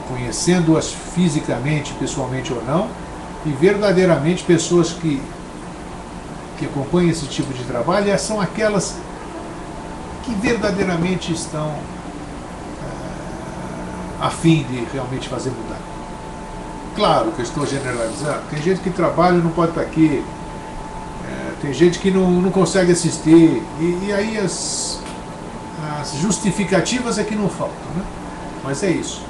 Conhecendo-as fisicamente, pessoalmente ou não, e verdadeiramente pessoas que acompanham esse tipo de trabalho são aquelas que verdadeiramente estão a fim de realmente fazer mudar. Claro que eu estou generalizando, tem gente que trabalha e não pode estar aqui, tem gente que não consegue assistir, e aí as justificativas é que não faltam, né? Mas é isso.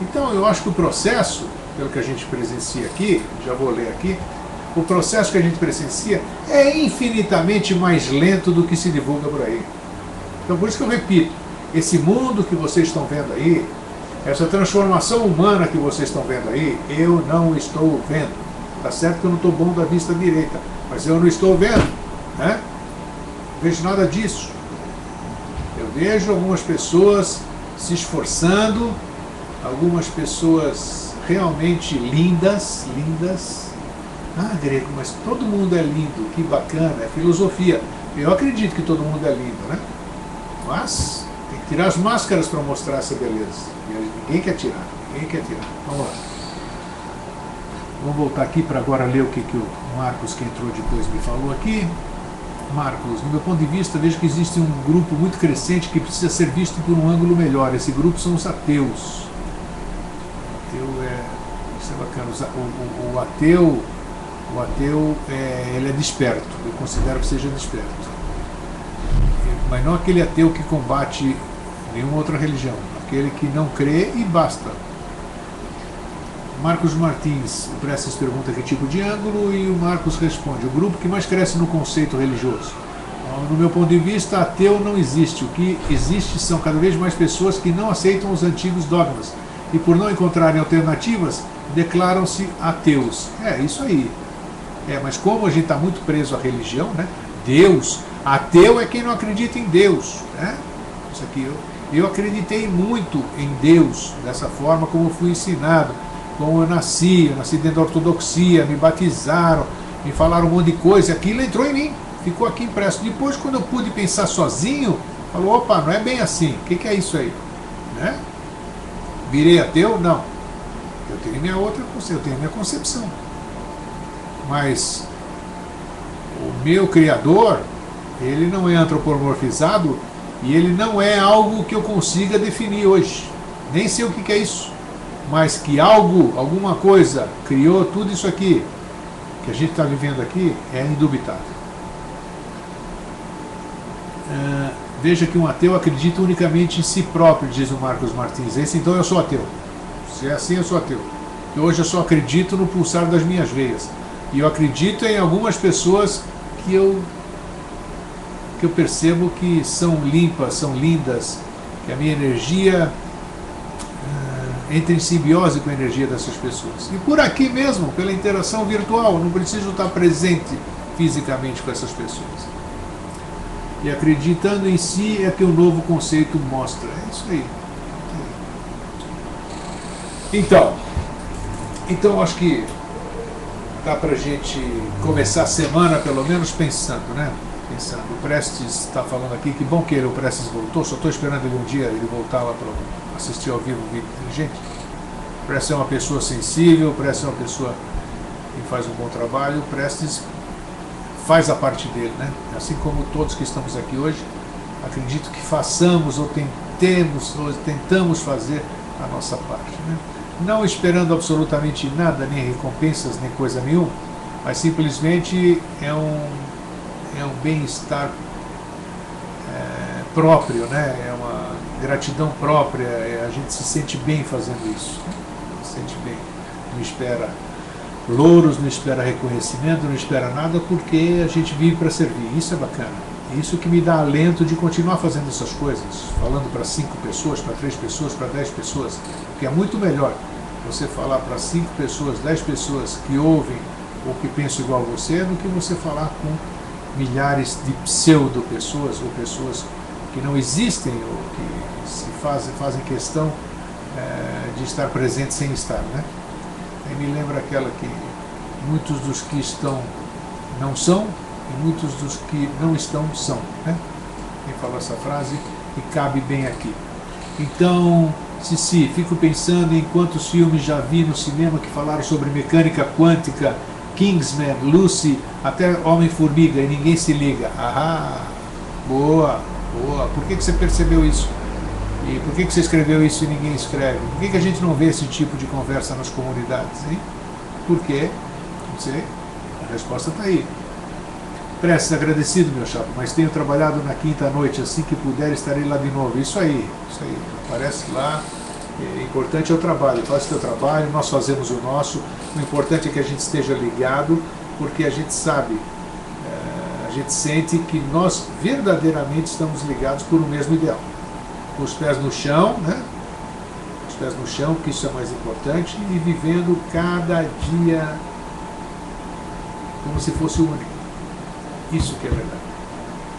Então eu acho que o processo, pelo que a gente presencia aqui, já vou ler aqui, o processo que a gente presencia é infinitamente mais lento do que se divulga por aí. Então por isso que eu repito, esse mundo que vocês estão vendo aí, essa transformação humana que vocês estão vendo aí, eu não estou vendo. Tá certo que eu não estou bom da vista direita, mas eu não estou vendo, né? Não vejo nada disso. Eu vejo algumas pessoas se esforçando, algumas pessoas realmente lindas. Ah, Grego, mas todo mundo é lindo, que bacana, é filosofia. Eu acredito que todo mundo é lindo, né? Mas tem que tirar as máscaras para mostrar essa beleza. E ninguém quer tirar. Vamos lá. Vamos voltar aqui para agora ler o que o Marcos, que entrou depois, me falou aqui. Marcos, no meu ponto de vista, vejo que existe um grupo muito crescente que precisa ser visto por um ângulo melhor. Esse grupo são os ateus. Isso é bacana. O ateu ele é desperto. Eu considero que seja desperto. Mas não aquele ateu que combate nenhuma outra religião. Aquele que não crê e basta. Marcos Martins, o Prestes pergunta que tipo de ângulo e o Marcos responde: o grupo que mais cresce no conceito religioso. No meu ponto de vista, ateu não existe. O que existe são cada vez mais pessoas que não aceitam os antigos dogmas e, por não encontrarem alternativas, declaram-se ateus. Isso aí. Mas como a gente está muito preso à religião, né? Deus, ateu é quem não acredita em Deus, né? Isso aqui, eu acreditei muito em Deus, dessa forma como fui ensinado, como eu nasci dentro da ortodoxia, me batizaram, me falaram um monte de coisa, aquilo entrou em mim, ficou aqui impresso. Depois, quando eu pude pensar sozinho, falou, opa, não é bem assim, o que é isso aí? Né? Virei ateu? Não. Eu tenho minha concepção. Mas o meu Criador, ele não é antropomorfizado e ele não é algo que eu consiga definir hoje. Nem sei o que é isso. Mas que alguma coisa criou tudo isso aqui. que a gente está vivendo aqui é indubitável. Veja que um ateu acredita unicamente em si próprio, diz o Marcos Martins. Esse, então eu sou ateu. Se é assim, eu sou ateu. E hoje eu só acredito no pulsar das minhas veias. E eu acredito em algumas pessoas que eu percebo que são limpas, são lindas, que a minha energia entra em simbiose com a energia dessas pessoas. E por aqui mesmo, pela interação virtual, não preciso estar presente fisicamente com essas pessoas. E acreditando em si é que o novo conceito mostra. É isso aí. Então acho que dá pra gente começar a semana pelo menos pensando, né? Pensando. O Prestes está falando aqui, que bom que o Prestes voltou, só estou esperando ele um dia ele voltar lá para assistir ao vivo o vídeo inteligente. O Prestes é uma pessoa sensível, o Prestes é uma pessoa que faz um bom trabalho, o Prestes faz a parte dele, né? Assim como todos que estamos aqui hoje, acredito que façamos ou tentamos fazer a nossa parte, né? Não esperando absolutamente nada, nem recompensas, nem coisa nenhuma, mas simplesmente é um bem-estar próprio, né? É uma gratidão própria, a gente se sente bem fazendo isso, né? Se sente bem, não espera louros, não espera reconhecimento, não espera nada, porque a gente vive para servir. Isso é bacana. Isso que me dá alento de continuar fazendo essas coisas, falando para 5 pessoas, para 3 pessoas, para 10 pessoas, porque é muito melhor você falar para 5 pessoas, 10 pessoas que ouvem ou que pensam igual a você, do que você falar com milhares de pseudo-pessoas ou pessoas que não existem ou que se fazem questão de estar presente sem estar, né? Aí me lembra aquela que muitos dos que estão não são e muitos dos que não estão são, né? Quem falou essa frase e cabe bem aqui. Então, fico pensando em quantos filmes já vi no cinema que falaram sobre mecânica quântica, Kingsman, Lucy, até Homem-Formiga, e ninguém se liga. Ah, boa, boa. Por que você percebeu isso? E por que você escreveu isso e ninguém escreve? Por que a gente não vê esse tipo de conversa nas comunidades, hein? Por quê? Não sei. A resposta está aí. Prestes, agradecido, meu chapa, mas tenho trabalhado na quinta noite, assim que puder estarei lá de novo. Isso aí. Aparece lá. O importante é o trabalho. Faz o teu trabalho, nós fazemos o nosso. O importante é que a gente esteja ligado, porque a gente sabe, a gente sente que nós verdadeiramente estamos ligados por um mesmo ideal. Com os pés no chão, né? Os pés no chão, que isso é mais importante, e vivendo cada dia como se fosse o único. Isso que é verdade.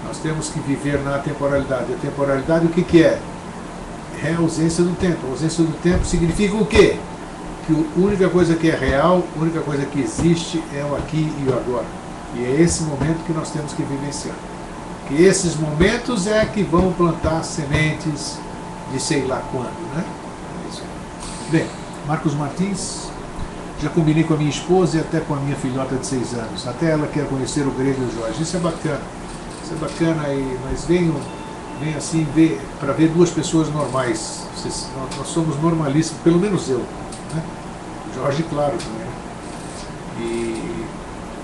Nós temos que viver na temporalidade. A temporalidade, o que é? É a ausência do tempo. A ausência do tempo significa o quê? Que a única coisa que é real, a única coisa que existe é o aqui e o agora. E é esse momento que nós temos que vivenciar. Que esses momentos é que vão plantar sementes de sei lá quando, né? É isso aí. Bem, Marcos Martins, já combinei com a minha esposa e até com a minha filhota de 6 anos. Até ela quer conhecer o Grêmio do Jorge. Isso é bacana. Isso é bacana, mas venham assim para ver 2 pessoas normais. Nós somos normalistas, pelo menos eu, né? Jorge, claro, também.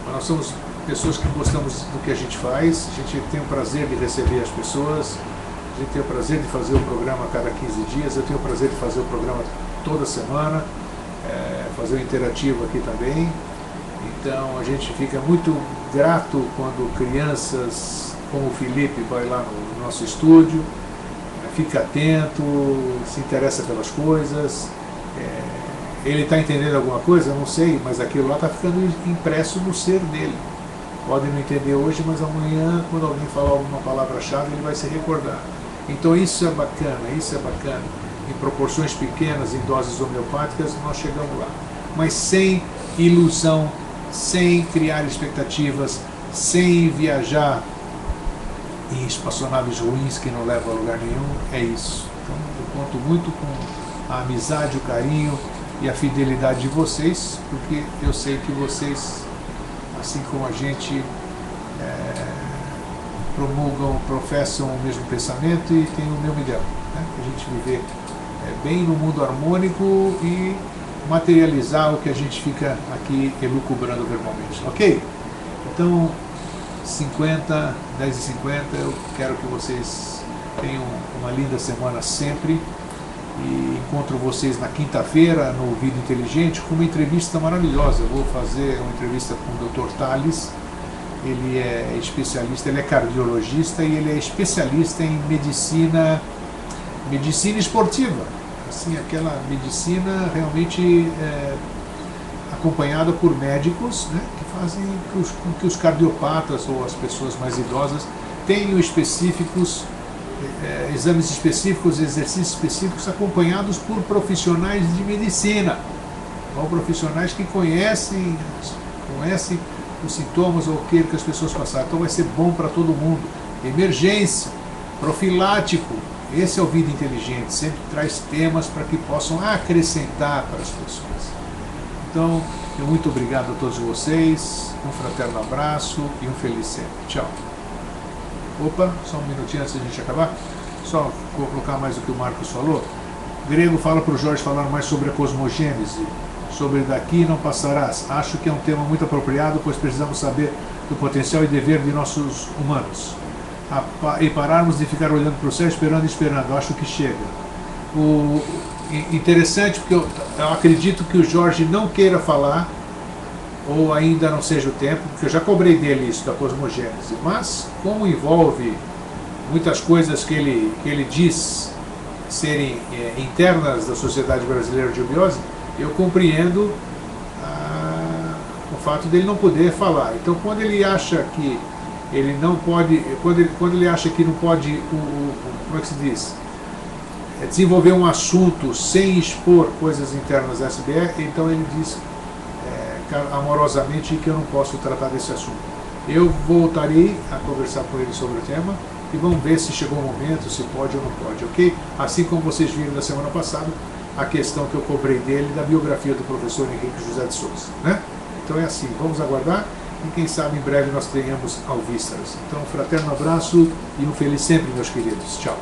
Mas nós somos pessoas que gostamos do que a gente faz, a gente tem o prazer de receber as pessoas, a gente tem o prazer de fazer o programa a cada 15 dias, eu tenho o prazer de fazer o programa toda semana, fazer o interativo aqui também. Então a gente fica muito grato quando crianças como o Felipe vai lá no nosso estúdio, fica atento, se interessa pelas coisas. Ele está entendendo alguma coisa? Não sei, mas aquilo lá está ficando impresso no ser dele. Podem não entender hoje, mas amanhã, quando alguém falar alguma palavra-chave, ele vai se recordar. Então isso é bacana, isso é bacana. Em proporções pequenas, em doses homeopáticas, nós chegamos lá. Mas sem ilusão, sem criar expectativas, sem viajar em espaçonaves ruins que não levam a lugar nenhum, é isso. Então eu conto muito com a amizade, o carinho e a fidelidade de vocês, porque eu sei que vocês, assim como a gente, promulgam, professam o mesmo pensamento e têm o mesmo ideal, né? A gente viver bem no mundo harmônico e materializar o que a gente fica aqui elucubrando verbalmente, ok? Então, 10h50, eu quero que vocês tenham uma linda semana sempre, e encontro vocês na quinta-feira no Vida Inteligente com uma entrevista maravilhosa. Eu vou fazer uma entrevista com o Dr. Tales. Ele é especialista, ele é cardiologista e ele é especialista em medicina esportiva, assim, aquela medicina realmente acompanhada por médicos, né, que fazem com que os cardiopatas ou as pessoas mais idosas tenham exames específicos, exercícios específicos acompanhados por profissionais de medicina, ou profissionais que conhecem os sintomas ou o que as pessoas passaram. Então vai ser bom para todo mundo. Emergência, profilático, esse é o Vida Inteligente, sempre traz temas para que possam acrescentar para as pessoas. Então, muito obrigado a todos vocês, um fraterno abraço e um feliz sempre. Tchau. Opa, só um minutinho antes de a gente acabar. Só vou colocar mais o que o Marcos falou. Grego fala para o Jorge falar mais sobre a cosmogênese. Sobre daqui não passarás. Acho que é um tema muito apropriado, pois precisamos saber do potencial e dever de nossos humanos. E pararmos de ficar olhando para o céu, esperando. Acho que chega. Interessante, porque eu acredito que o Jorge não queira falar, ou ainda não seja o tempo, porque eu já cobrei dele isso, da cosmogênese, mas como envolve muitas coisas que ele diz serem internas da Sociedade Brasileira de Obiose, eu compreendo o fato dele não poder falar. Então, quando ele acha que ele não pode, quando ele acha que não pode, como é que se diz, desenvolver um assunto sem expor coisas internas da SBE, então ele diz amorosamente que eu não posso tratar desse assunto. Eu voltarei a conversar com ele sobre o tema e vamos ver se chegou o momento, se pode ou não pode, ok? Assim como vocês viram na semana passada a questão que eu cobrei dele da biografia do professor Henrique José de Souza, né? Então é assim, vamos aguardar e quem sabe em breve nós tenhamos alvístaras. Então, um fraterno abraço e um feliz sempre, meus queridos. Tchau.